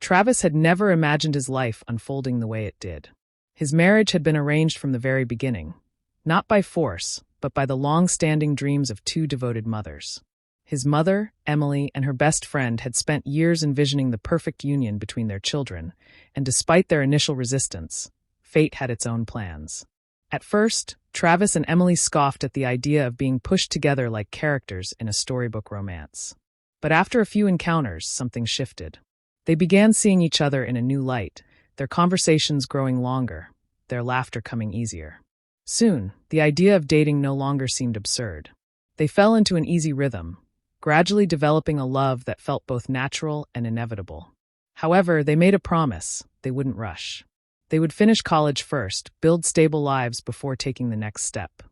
Travis had never imagined his life unfolding the way it did. His marriage had been arranged from the very beginning, not by force, but by the long-standing dreams of two devoted mothers. His mother, Emily, and her best friend had spent years envisioning the perfect union between their children, and despite their initial resistance, fate had its own plans. At first, Travis and Emily scoffed at the idea of being pushed together like characters in a storybook romance. But after a few encounters, something shifted. They began seeing each other in a new light, their conversations growing longer, their laughter coming easier. Soon, the idea of dating no longer seemed absurd. They fell into an easy rhythm, gradually developing a love that felt both natural and inevitable. However, they made a promise: they wouldn't rush. They would finish college first, build stable lives before taking the next step.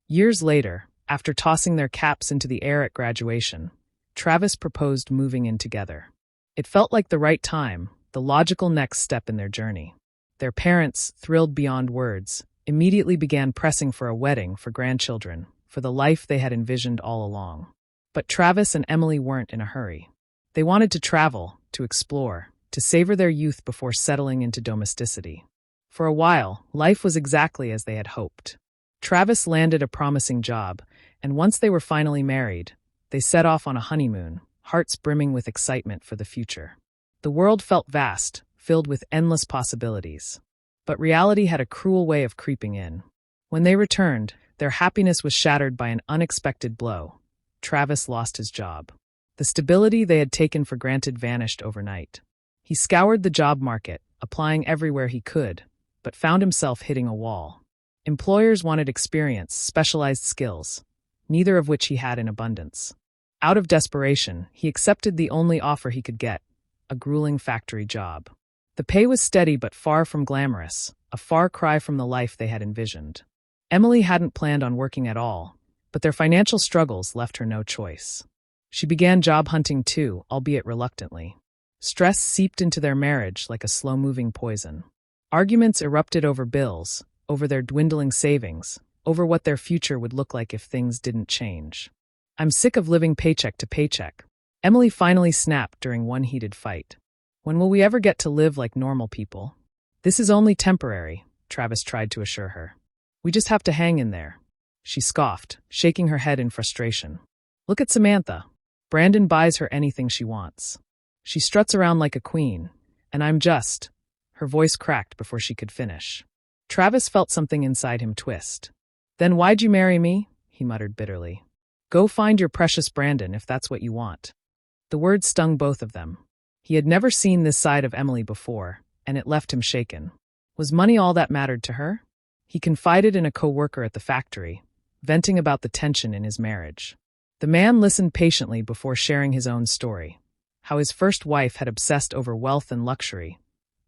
Years later, after tossing their caps into the air at graduation, Travis proposed moving in together. It felt like the right time, the logical next step in their journey. Their parents, thrilled beyond words, immediately began pressing for a wedding, for grandchildren, for the life they had envisioned all along. But Travis and Emily weren't in a hurry. They wanted to travel, to explore, to savor their youth before settling into domesticity. For a while, life was exactly as they had hoped. Travis landed a promising job, and once they were finally married, they set off on a honeymoon, hearts brimming with excitement for the future. The world felt vast, filled with endless possibilities. But reality had a cruel way of creeping in. When they returned, their happiness was shattered by an unexpected blow. Travis lost his job. The stability they had taken for granted vanished overnight. He scoured the job market, applying everywhere he could, but found himself hitting a wall. Employers wanted experience, specialized skills, neither of which he had in abundance. Out of desperation, he accepted the only offer he could get, a grueling factory job. The pay was steady but far from glamorous, a far cry from the life they had envisioned. Emily hadn't planned on working at all, but their financial struggles left her no choice. She began job hunting too, albeit reluctantly. Stress seeped into their marriage like a slow-moving poison. Arguments erupted over bills, over their dwindling savings, over what their future would look like if things didn't change. "I'm sick of living paycheck to paycheck," Emily finally snapped during one heated fight. "When will we ever get to live like normal people?" "This is only temporary," Travis tried to assure her. "We just have to hang in there." She scoffed, shaking her head in frustration. "Look at Samantha. Brandon buys her anything she wants. She struts around like a queen, and I'm just—" Her voice cracked before she could finish. Travis felt something inside him twist. "Then why'd you marry me?" he muttered bitterly. "Go find your precious Brandon if that's what you want." The words stung both of them. He had never seen this side of Emily before, and it left him shaken. Was money all that mattered to her? He confided in a co-worker at the factory, venting about the tension in his marriage. The man listened patiently before sharing his own story, how his first wife had obsessed over wealth and luxury,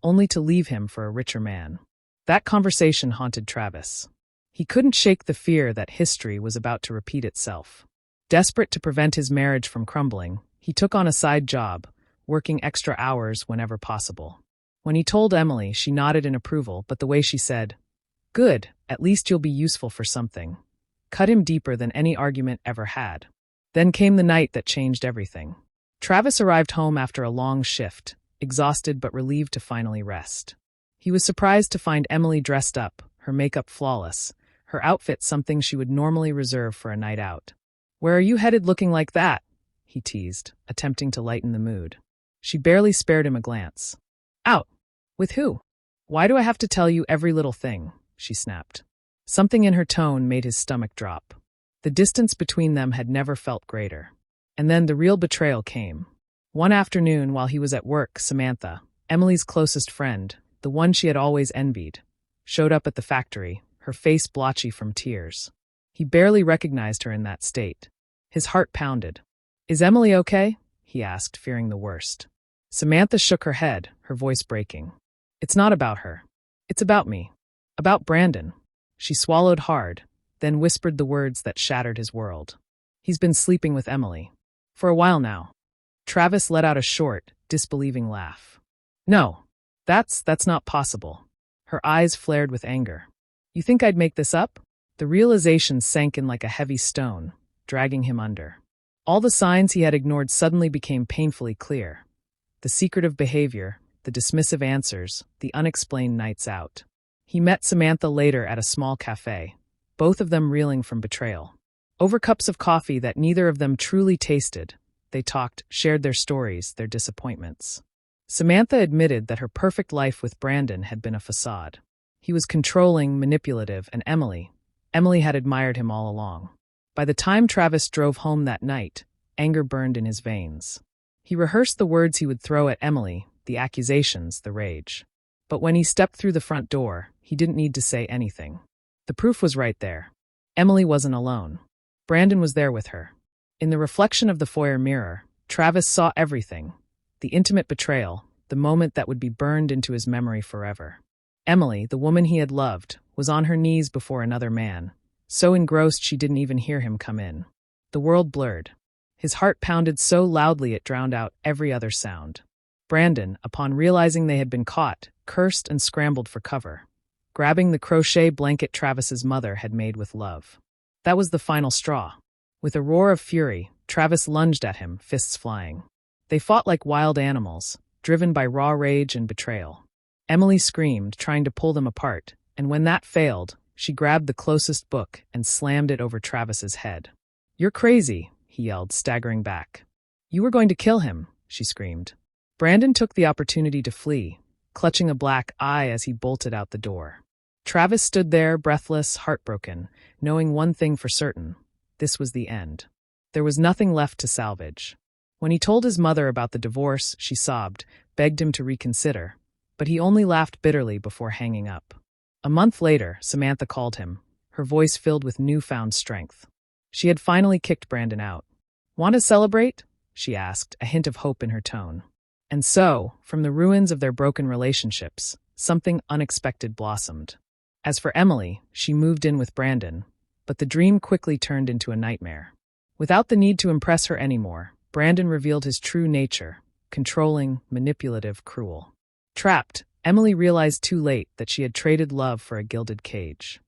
only to leave him for a richer man. That conversation haunted Travis. He couldn't shake the fear that history was about to repeat itself. Desperate to prevent his marriage from crumbling, he took on a side job, working extra hours whenever possible. When he told Emily, she nodded in approval, but the way she said, "Good, at least you'll be useful for something," cut him deeper than any argument ever had. Then came the night that changed everything. Travis arrived home after a long shift, exhausted but relieved to finally rest. He was surprised to find Emily dressed up, her makeup flawless, her outfit something she would normally reserve for a night out. "Where are you headed looking like that?" he teased, attempting to lighten the mood. She barely spared him a glance. "Out. With who?" "Why do I have to tell you every little thing?" she snapped. Something in her tone made his stomach drop. The distance between them had never felt greater. And then the real betrayal came. One afternoon while he was at work, Samantha, Emily's closest friend, the one she had always envied, showed up at the factory, her face blotchy from tears. He barely recognized her in that state. His heart pounded. "Is Emily okay?" he asked, fearing the worst. Samantha shook her head, her voice breaking. "It's not about her. It's about me. About Brandon." She swallowed hard, then whispered the words that shattered his world. "He's been sleeping with Emily. For a while now." Travis let out a short, disbelieving laugh. "No, that's not possible." Her eyes flared with anger. "You think I'd make this up?" The realization sank in like a heavy stone, dragging him under. All the signs he had ignored suddenly became painfully clear. The secretive behavior, the dismissive answers, the unexplained nights out. He met Samantha later at a small cafe, both of them reeling from betrayal. Over cups of coffee that neither of them truly tasted, they talked, shared their stories, their disappointments. Samantha admitted that her perfect life with Brandon had been a facade. He was controlling, manipulative, and Emily had admired him all along. By the time Travis drove home that night, anger burned in his veins. He rehearsed the words he would throw at Emily, the accusations, the rage. But when he stepped through the front door, he didn't need to say anything. The proof was right there. Emily wasn't alone. Brandon was there with her. In the reflection of the foyer mirror, Travis saw everything. The intimate betrayal, the moment that would be burned into his memory forever. Emily, the woman he had loved, was on her knees before another man, so engrossed she didn't even hear him come in. The world blurred. His heart pounded so loudly it drowned out every other sound. Brandon, upon realizing they had been caught, cursed and scrambled for cover, grabbing the crochet blanket Travis's mother had made with love. That was the final straw. With a roar of fury, Travis lunged at him, fists flying. They fought like wild animals, driven by raw rage and betrayal. Emily screamed, trying to pull them apart, and when that failed, she grabbed the closest book and slammed it over Travis's head. "You're crazy," he yelled, staggering back. "You were going to kill him," she screamed. Brandon took the opportunity to flee, clutching a black eye as he bolted out the door. Travis stood there, breathless, heartbroken, knowing one thing for certain: this was the end. There was nothing left to salvage. When he told his mother about the divorce, she sobbed, begged him to reconsider, but he only laughed bitterly before hanging up. A month later, Samantha called him, her voice filled with newfound strength. She had finally kicked Brandon out. "Want to celebrate?" she asked, a hint of hope in her tone. And so, from the ruins of their broken relationships, something unexpected blossomed. As for Emily, she moved in with Brandon, but the dream quickly turned into a nightmare. Without the need to impress her anymore, Brandon revealed his true nature: controlling, manipulative, cruel. Trapped, Emily realized too late that she had traded love for a gilded cage.